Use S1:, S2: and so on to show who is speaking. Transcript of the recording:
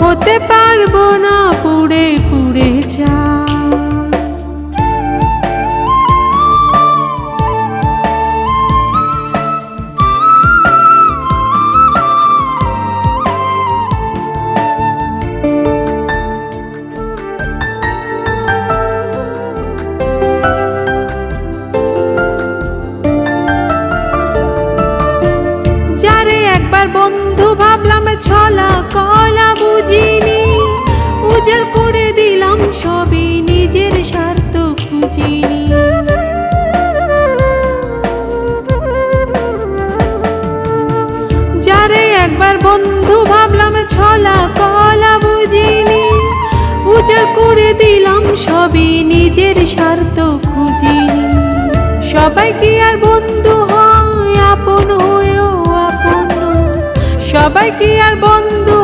S1: হতে পারবো না, পুড়ে পুড়ে যা। যারে একবার বন্ধু ভাবলাম ছলা কলা বুঝিনি, উজাড় করে দিলাম সবই, নিজের স্বার্থ খুঁজিনি। যারে একবার বন্ধু ভাবলাম ছলা কলা বুঝিনি, উজাড় করে দিলাম সবই, নিজের স্বার্থ খুঁজিনি। সবাই কি আর বন্ধু হয়, আপন হয়েও আপন? সবাই কি আর বন্ধু